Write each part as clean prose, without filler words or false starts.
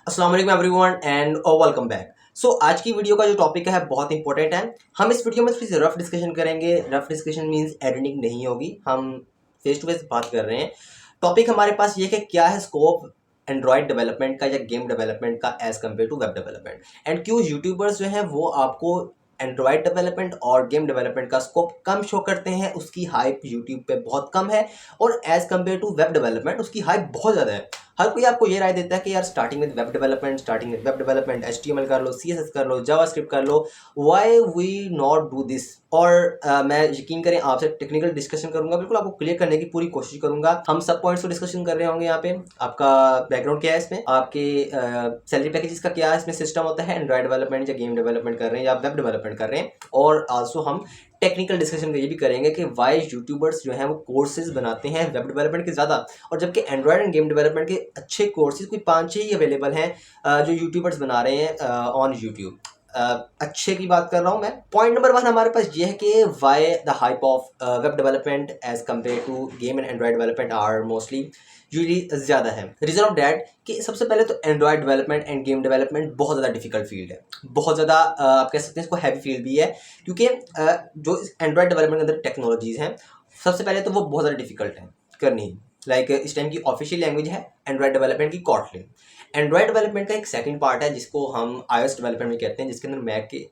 अस्सलाम वालेकुम everyone and welcome back. आज की वीडियो का जो टॉपिक है बहुत इंपॉर्टेंट है। हम इस वीडियो में सिर्फ रफ डिस्कशन करेंगे। रफ डिस्कशन मींस एडिटिंग नहीं होगी, हम फेस टू फेस बात कर रहे हैं। टॉपिक हमारे पास ये है कि क्या है स्कोप एंड्रॉयड डेवलपमेंट का या गेम डेवलपमेंट का as compare to web development, and क्यों यूट्यूबर्स जो हैं वो आपको एंड्रॉयड डेवलपमेंट और गेम डेवलपमेंट का स्कोप कम शो करते हैं, उसकी हाइप यूट्यूब पे बहुत कम है, और as compare to web development उसकी हाइप बहुत ज़्यादा है। हर कोई आपको ये राय देता है कि यार starting with web development HTML कर लो, CSS कर लो, जावास्क्रिप्ट कर लो, why we not do this. और मैं यकीन करें आपसे टेक्निकल डिस्कशन करूंगा, बिल्कुल आपको क्लियर करने की पूरी कोशिश करूंगा। हम सब पॉइंट्स को डिस्कशन कर रहे होंगे। यहाँ पे आपका बैकग्राउंड क्या है, इसमें आपके सैलरी पैकेजेस का क्या इसमें सिस्टम होता है, एंड्रॉइड डेवलपमेंट या गेम डेवलपमेंट कर रहे हैं या वेब डेवलपमेंट कर रहे हैं, और आल्सो हम टेक्निकल डिस्कशन का ये भी करेंगे कि वाई यूट्यूबर्स जो हैं वो कोर्सेज बनाते हैं वेब डेवलपमेंट के ज़्यादा, और जबकि एंड्रॉयड एंड गेम डेवलपमेंट के अच्छे कोर्सेज कोई 5-6 ही अवेलेबल हैं जो यूट्यूबर्स बना रहे हैं ऑन यूट्यूब। अच्छे की बात कर रहा हूँ मैं। पॉइंट नंबर 1 हमारे पास ये है कि why the hype of web development as compare to game and Android development are mostly usually ज़्यादा है। रीजन ऑफ डैट कि सबसे पहले तो Android development and game development बहुत ज़्यादा डिफिकल्ट फील्ड है, बहुत ज़्यादा आप कह सकते हैं इसको हैवी फील्ड भी है, क्योंकि जो एंड्रॉयड डेवलपमेंट के अंदर टेक्नोलॉजीज़ हैं सबसे पहले तो वो बहुत ज़्यादा डिफिकल्ट है करनी। लाइक इस टाइम की ऑफिशियल लैंग्वेज है एंड्रॉयड डेवलपमेंट की कॉटलिन। एंड्रॉयड डेवलपमेंट का एक सेकंड पार्ट है जिसको हम iOS डेवलपमेंट भी कहते हैं, जिसके अंदर मैक के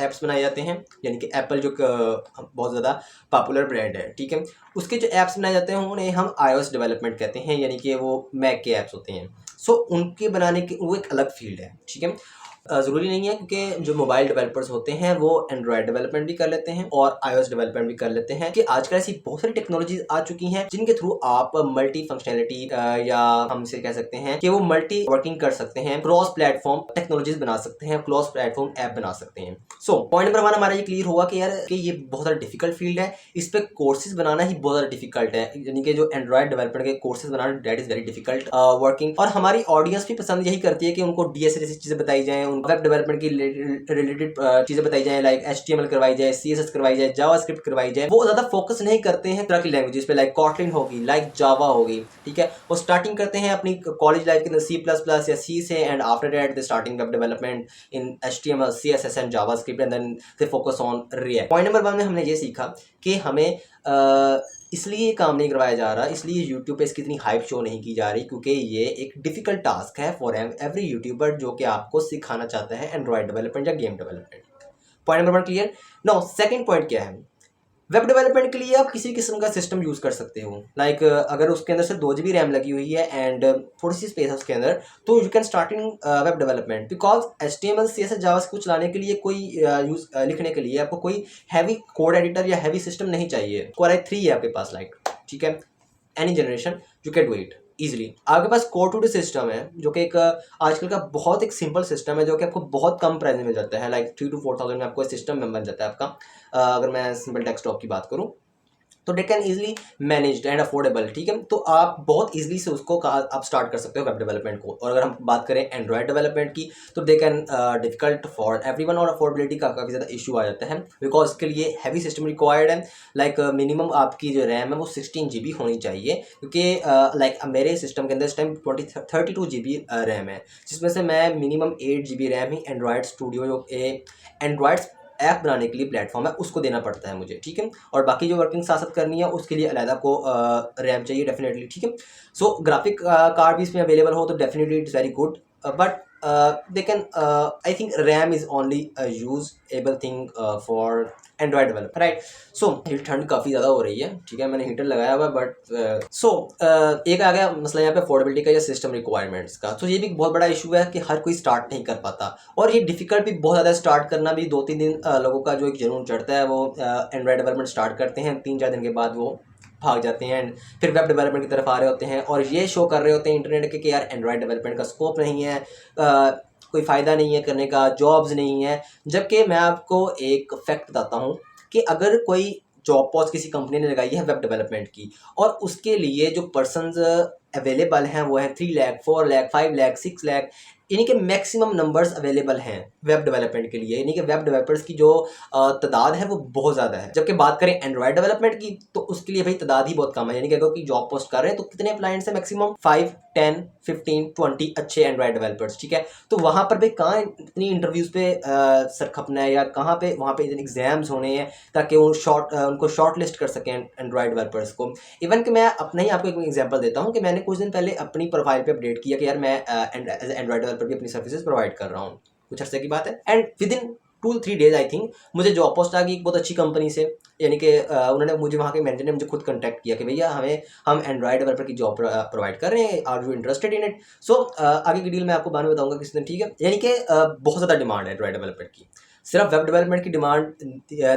ऐप्स बनाए जाते हैं, यानी कि एप्पल जो बहुत ज़्यादा पॉपुलर ब्रांड है, ठीक है, उसके जो ऐप्स बनाए जाते हैं उन्हें हम iOS डेवलपमेंट कहते हैं, यानी कि वो मैक के ऐप्स होते हैं। उनके बनाने के वो एक अलग फील्ड है, ठीक है। ज़रूरी नहीं है, क्योंकि जो मोबाइल डेवलपर्स होते हैं वो एंड्रॉयड डेवलपमेंट भी कर लेते हैं और iOS डेवलपमेंट भी कर लेते हैं, कि आजकल ऐसी बहुत सारी टेक्नोलॉजीज आ चुकी हैं जिनके थ्रू आप मल्टी फंक्शनैलिटी या हमसे कह सकते हैं कि वो मल्टी वर्किंग कर सकते हैं, क्रॉस प्लेटफॉर्म टेक्नोलॉजीज बना सकते हैं, क्रॉस प्लेटफॉर्म ऐप बना सकते हैं। पॉइंट नंबर 1 हमारा ये क्लियर होगा कि यार कि ये बहुत ज़्यादा डिफिकल्ट फील्ड है, इस पे कोर्सेज बनाना ही बहुत ज़्यादा डिफिकल्ट है, यानी कि जो एंड्रॉयड डेवलपमेंट के courses banana that is very difficult working. और हमारी ऑडियंस भी पसंद यही करती है कि उनको DSA जैसी चीज़ें बताई जाएं, वेब डेवलपमेंट की रिलेटेड चीज़ें बताई जाएं, लाइक HTML करवाई जाए, CSS करवाई जाए, जावास्क्रिप्ट करवाई जाए। वो ज़्यादा फोकस नहीं करते हैं तरह की लैंग्वेजेस पे, लाइक कॉटलिन होगी, लाइक जावा होगी, ठीक है। वो स्टार्टिंग करते हैं अपनी कॉलेज लाइफ के अंदर C++ या C से, and after that they starting web development in HTML, CSS and JavaScript, and then they focus on React। Point number 1 में हमने ये सीखा कि हमें इसलिए काम नहीं करवाया जा रहा, इसलिए यूट्यूब पे इसकी इतनी हाइप शो नहीं की जा रही, क्योंकि ये एक डिफिकल्ट टास्क है फॉर एवरी यूट्यूबर जो कि आपको सिखाना चाहता है एंड्रॉयड डेवलपमेंट या game development. Point number 1 clear. Now second point क्या है, वेब डेवलपमेंट के लिए आप किसी किस्म का सिस्टम यूज़ कर सकते हो। लाइक अगर उसके अंदर से 2 GB रैम लगी हुई है एंड थोड़ी सी स्पेस है उसके अंदर, तो you can start in web development, because HTML CSS JavaScript कुछ लाने के लिए कोई लिखने के लिए आपको कोई हैवी कोड एडिटर या हैवी सिस्टम नहीं चाहिए। Core i3 है आपके पास, लाइक, ठीक है, any generation you can do it easily. आपके पास Core 2D सिस्टम है जो कि एक आजकल का बहुत एक सिंपल सिस्टम है, जो कि आपको बहुत कम प्राइस में मिल जाता है, लाइक 3 to 4,000 में आपको सिस्टम में बन जाता है आपका। अगर मैं सिंपल डेस्कटॉप की बात करूँ तो they can easily managed and affordable, ठीक है। तो आप बहुत इजीली से उसको आप स्टार्ट कर सकते हो वेब डेवलपमेंट को। और अगर हम बात करें एंड्रॉयड डेवलपमेंट की, तो they can difficult for everyone, और अफोर्डेबिलिटी का काफ़ी ज़्यादा इशू आ जाता है, बिकॉज इसके लिए हैवी सिस्टम रिक्वायर्ड है। लाइक मिनिमम आपकी जो रैम है वो 16 GB होनी चाहिए, क्योंकि लाइक मेरे सिस्टम के अंदर इस टाइम 32 GB रैम है, जिसमें से मैं मिनिमम 8 GB रैम ही एंड्रॉयड स्टूडियो जो एंड्रॉयड ऐप बनाने के लिए प्लेटफॉर्म है उसको देना पड़ता है मुझे, ठीक है। और बाकी जो वर्किंग साथ साथ करनी है उसके लिए अलहदा को रैम चाहिए डेफिनेटली, ठीक है। ग्राफिक कार्ड भी इसमें अवेलेबल हो तो definitely it's very good, but they can I think RAM is only a usable thing for Android developer, right? ठंड काफ़ी ज़्यादा हो रही है, ठीक है, मैंने हीटर लगाया हुआ है, बट एक आ गया मसला यहाँ पे अफोर्डेबिलिटी का या सिस्टम रिक्वायरमेंट्स का। ये भी एक बहुत बड़ा इशू है कि हर कोई स्टार्ट नहीं कर पाता, और ये डिफिकल्ट भी बहुत ज़्यादा, स्टार्ट करना भी 2-3 दिन लोगों का जो एक जुनून चढ़ता है वो एंड्रॉयड डेवलपमेंट स्टार्ट करते हैं, 3-4 दिन के बाद वो भाग जाते हैं एंड फिर वेब डेवलपमेंट की तरफ आ रहे होते हैं, और ये शो कर रहे होते हैं इंटरनेट के कि यार एंड्रॉयड डेवलपमेंट का स्कोप नहीं है, कोई फ़ायदा नहीं है करने का, जॉब्स नहीं है। जबकि मैं आपको एक फैक्ट बताता हूँ कि अगर कोई जॉब पोस्ट किसी कंपनी ने लगाई है वेब डेवलपमेंट की, और उसके लिए जो पर्सनस अवेलेबल हैं वो हैं 3 लाख, 4 लाख, 5 लाख, 6 लाख, यानी कि मैक्सिमम नंबर्स अवेलेबल हैं वेब डेवलपमेंट के लिए। यानी कि वेब डेवलपर्स की जो तादाद है वो बहुत ज़्यादा है। जबकि बात करें एंड्रॉयड डेवलपमेंट की तो उसके लिए भाई तादाद ही बहुत कम है। यानी कि अगर कोई जॉब पोस्ट कर रहे हैं तो कितने अप्लायंट्स हैं? मैक्सिमम 5, 10, 15, 20 अच्छे एंड्रॉयड डेवलपर्स, ठीक है। तो वहाँ पर भाई कहाँ इतनी इंटरव्यूज़ पे सर खपना है, या कहाँ पे वहाँ पे इतने एग्जाम्स होने हैं ताकि वो उनको शॉर्ट लिस्ट कर सकें एंड्रॉयड डेवलपर्स को। इवन कि मैं अपना ही आपको एक एग्जांपल देता हूँ कि मैंने कुछ दिन पहले अपनी प्रोफाइल पे अपडेट किया कि यार मैं एज एंड्रॉयड डेवलपर भी अपनी सर्विसेज प्रोवाइड कर रहा हूँ, कुछ अर्से की बात है। And with in 2-3 days I think मुझे जॉब पोस्ट आ गई एक बहुत अच्छी कंपनी से। यानी कि उन्होंने मुझे, वहाँ के मैनेजर ने मुझे खुद कॉन्टैक्ट किया कि भैया हम एंड्रॉयड डेवलपर की जॉब प्रोवाइड कर रहे हैं, are you interested in it. So आगे की डील मैं आपको बाद में बताऊंगा किस दिन, ठीक है। यानी कि बहुत ज़्यादा डिमांड है एंड्रॉयड डेवलपर की। सिर्फ वेब डेवलपमेंट की डिमांड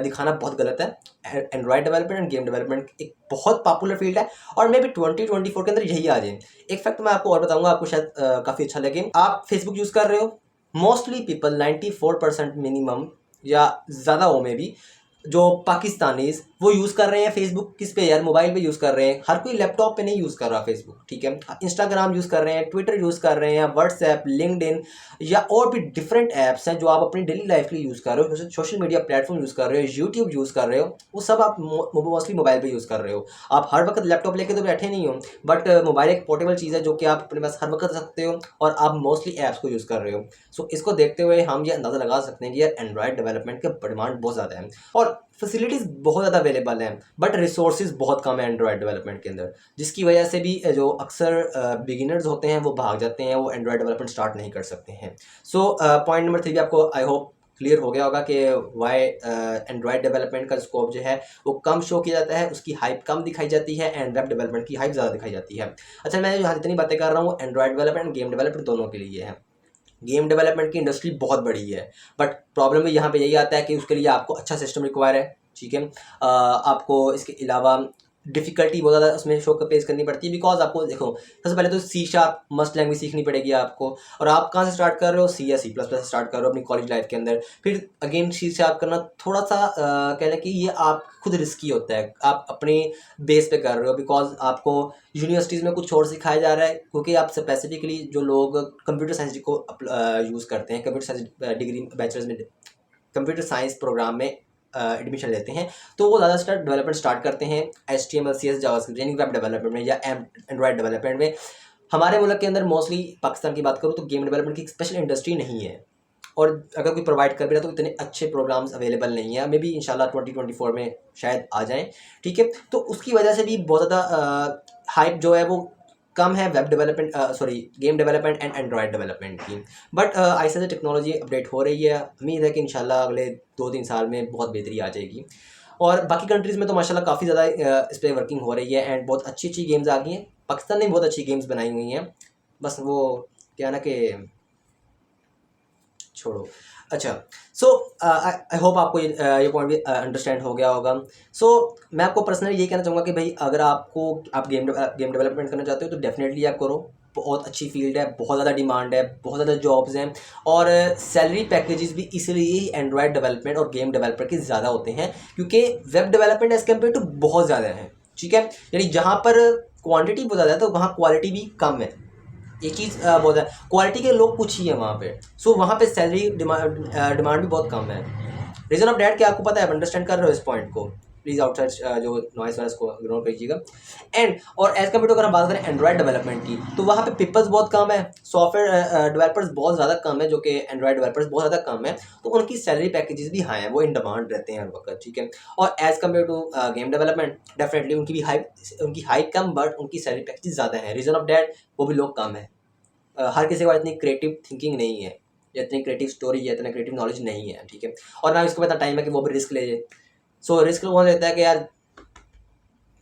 दिखाना बहुत गलत है। Android development and game development एक बहुत पॉपुलर फील्ड है और मे बी 2024 के अंदर यही आ जाए। एक फैक्ट मैं आपको और बताऊंगा, आपको शायद काफ़ी अच्छा लगे। आप फेसबुक यूज़ कर रहे हो, मोस्टली पीपल 94% मिनिमम या ज़्यादा हो में भी जो पाकिस्तानीज वो यूज़ कर रहे हैं फेसबुक किस पे यार? मोबाइल पे यूज़ कर रहे हैं। हर कोई लैपटॉप पे नहीं यूज़ कर रहा फेसबुक, ठीक है। इंस्टाग्राम यूज़ कर रहे हैं, ट्विटर यूज़ कर रहे हैं, व्हाट्सएप, लिंक्डइन या और भी डिफरेंट ऐप्स हैं जो आप अपनी डेली लाइफ के लिए यूज़ कर रहे हो। सोशल मीडिया प्लेटफॉर्म यूज़ कर रहे हो, यूट्यूब यूज़ कर रहे हो, वो सब आप मोस्टली मोबाइल पर यूज़ कर रहे हो। आप हर वक्त लैपटॉप लेके तो बैठे नहीं हो, बट मोबाइल एक पोर्टेबल चीज़ है जो कि आप अपने पास हर वक्त रख सकते हो और आप मोस्टली ऐप्स को यूज़ कर रहे हो। सो इसको देखते हुए हम ये अंदाज़ा लगा सकते हैं कि यार एंड्रॉयड डेवलपमेंट का डिमांड बहुत ज़्यादा है और फैसिलिटीज़ बहुत ज़्यादा अवेलेबल हैं, बट रिसोर्सेज बहुत कम है एंड्रॉयड डेवलपमेंट के अंदर, जिसकी वजह से भी जो अक्सर बिगिनर्स होते हैं वो भाग जाते हैं, वो एंड्रॉयड डेवलपमेंट स्टार्ट नहीं कर सकते हैं। सो पॉइंट नंबर 3 भी आपको आई होप क्लियर हो गया होगा कि वाई एंड्रॉयड डेवलपमेंट का स्कोप जो है वो कम शो किया जाता है, उसकी हाइप कम दिखाई जाती है एंड वेब डेवलपमेंट की हाइप ज़्यादा दिखाई जाती है। अच्छा, मैं यहाँ जितनी बातें कर रहा हूँ एंड्रॉयड डेवलपमेंट गेम डेवलपमेंट दोनों के लिए है। गेम डेवलपमेंट की इंडस्ट्री बहुत बड़ी है, बट प्रॉब्लम भी यहाँ पे यही आता है कि उसके लिए आपको अच्छा सिस्टम रिक्वायर है, ठीक है। आपको इसके अलावा डिफ़िकल्टी बहुत ज़्यादा उसमें शो फेस करनी पड़ती है, बिकॉज आपको देखो सबसे पहले तो सी शार्प मस्ट लैंग्वेज सीखनी पड़ेगी आपको। और आप कहाँ से स्टार्ट कर रहे हो? सी या सी प्लस प्लस स्टार्ट कर रहे हो अपनी कॉलेज लाइफ के अंदर। फिर अगेन सी शार्प करना थोड़ा सा कहना कि ये आप खुद रिस्की होता है, आप अपने बेस पे कर रहे हो, बिकॉज आपको यूनिवर्सिटीज़ में कुछ और सिखाया जा रहा है, क्योंकि आप स्पेसिफिकली जो लोग कंप्यूटर साइंस को यूज़ करते हैं, कंप्यूटर साइंस डिग्री बैचलर्स में कंप्यूटर साइंस प्रोग्राम में एडमिशन लेते हैं, तो वो ज़्यादा डेवलपमेंट स्टार्ट करते हैं HTML CSS जावास्क्रिप्ट यानी वेब डेवलपमेंट में या एंड्रॉयड डेवलपमेंट में। हमारे मुल्क के अंदर मोस्टली पाकिस्तान की बात करूँ तो गेम डेवलपमेंट की स्पेशल इंडस्ट्री नहीं है, और अगर कोई प्रोवाइड कर भी रहा तो इतने अच्छे प्रोग्राम्स अवेलेबल नहीं है। मे बी इंशाल्लाह 2024 में शायद आ जाएं, ठीक है। तो उसकी वजह से भी बहुत ज़्यादा हाइप जो है वो कम है web development game development and Android development की। बट ऐसे टेक्नोलॉजी अपडेट हो रही है, उम्मीद है कि इंशाल्लाह अगले 2-3 साल में बहुत बेहतरी आ जाएगी। और बाकी कंट्रीज़ में तो माशाल्लाह काफ़ी ज़्यादा इस पर वर्किंग हो रही है एंड बहुत अच्छी अच्छी गेम्स आ गई हैं। पाकिस्तान ने बहुत अच्छी गेम्स बनाई हुई हैं, बस वो क्या ना कि छोड़ो। अच्छा, सो आई होप आपको ये पॉइंट भी अंडरस्टैंड हो गया होगा। सो मैं आपको पर्सनली ये कहना चाहूँगा कि भाई अगर आप गेम डेवलपमेंट करना चाहते हो तो डेफिनेटली आप करो। बहुत अच्छी फील्ड है, बहुत ज़्यादा डिमांड है, बहुत ज़्यादा जॉब्स हैं और सैलरी पैकेजेस भी इसलिए ही एंड्रॉयड डेवलपमेंट और गेम डेवलपर के ज़्यादा होते हैं, क्योंकि web development as compare to बहुत ज़्यादा है, ठीक है। यानी जहाँ पर क्वान्टिटी बहुत ज़्यादा है तो वहाँ क्वालिटी भी कम है। एक चीज़ बहुत है, क्वालिटी के लोग कुछ ही हैं वहाँ पे, सो वहाँ पे सैलरी डिमांड भी बहुत कम है। रीज़न ऑफ डैट क्या आपको पता है? अंडरस्टैंड कर रहे हो इस पॉइंट को? प्लीज़ आउटसाइड जो नॉइस वाइस को इग्नोर कीजिएगा। एंड और एज कम्पेयर टू अगर हम बात करें एंड्रॉयड डेवलपमेंट की तो वहाँ पे पीपल्स बहुत कम है, सॉफ्टवेयर डेवलपर्स बहुत ज़्यादा कम है, जो कि एंड्रॉयड डेवलपर्स बहुत ज़्यादा कम है, तो उनकी सैलरी पैकेजेस भी हाई हैं, वो इन डिमांड रहते हैं हर वक्त, ठीक है। और as compare to game development definitely उनकी हाइप कम, बट उनकी सैलरी पैकेजेस ज़्यादा है। रीज़न ऑफ डैट वो भी लोग कम है। हर किसी के पास इतनी क्रिएटिव थिंकिंग नहीं है, या इतनी क्रिएटिव स्टोरी या इतना क्रिएटिव नॉलेज नहीं है, ठीक है। और ना इसको पता टाइम है कि वो भी रिस्क ले जाए। सो रिस्क वो लेता है कि यार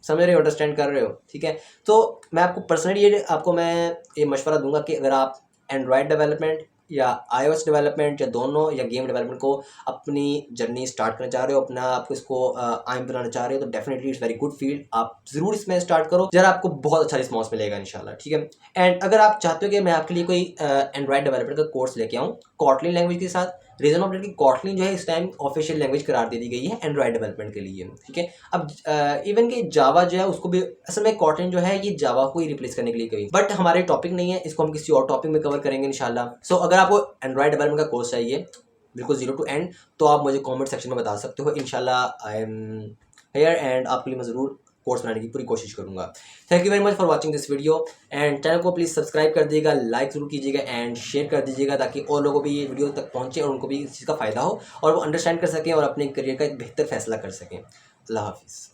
समझ रहे हो, अंडरस्टैंड कर रहे हो, ठीक है। तो मैं आपको पर्सनली मैं ये मशवरा दूंगा कि अगर आप एंड्रॉयड डेवलपमेंट या iOS डेवलपमेंट या दोनों या गेम डेवलपमेंट को अपनी जर्नी स्टार्ट करना चाह रहे हो, अपना आपको इसको आइम बनाना चाह रहे हो, तो definitely it's very good field. आप ज़रूर इसमें स्टार्ट करो, जरा आपको बहुत अच्छा रिस्पॉन्स मिलेगा इंशाल्लाह, ठीक है। एंड अगर आप चाहते हो कि मैं आपके लिए कोई एंड्रॉइड डेवलपमेंट का कोर्स लेके आऊँ कॉटलिन लैंग्वेज के साथ, रीजन ऑफ डेट की कॉटलिन जो है इस टाइम ऑफिशियल लैंग्वेज करार दे दी गई है एंड्रॉइड डेवलपमेंट के लिए, ठीक है। अब इवन कि जावा जो है उसको भी, असल में कॉटलिन जो है ये जावा को ही रिप्लेस करने के लिए गई, बट हमारे टॉपिक नहीं है, इसको हम किसी और टॉपिक में कवर करेंगे इंशाल्लाह। सो अगर आपको एंड्रॉइड डेवलपमेंट का कोर्स चाहिए बिल्कुल जीरो टू एंड, तो आप मुझे कमेंट सेक्शन में बता सकते हो, इंशाल्लाह आई एम हेयर एंड आपके लिए मैं ज़रूर कोर्स बनाने की पूरी कोशिश करूंगा। Thank you very much for watching this video and channel को प्लीज़ सब्सक्राइब कर दीजिएगा, लाइक जरूर कीजिएगा एंड शेयर कर दीजिएगा, ताकि और लोगों को भी ये वीडियो तक पहुंचे और उनको भी इस चीज़ का फ़ायदा हो और वो अंडरस्टैंड कर सकें और अपने करियर का एक बेहतर फैसला कर सकें। अल्लाह हाफिज़।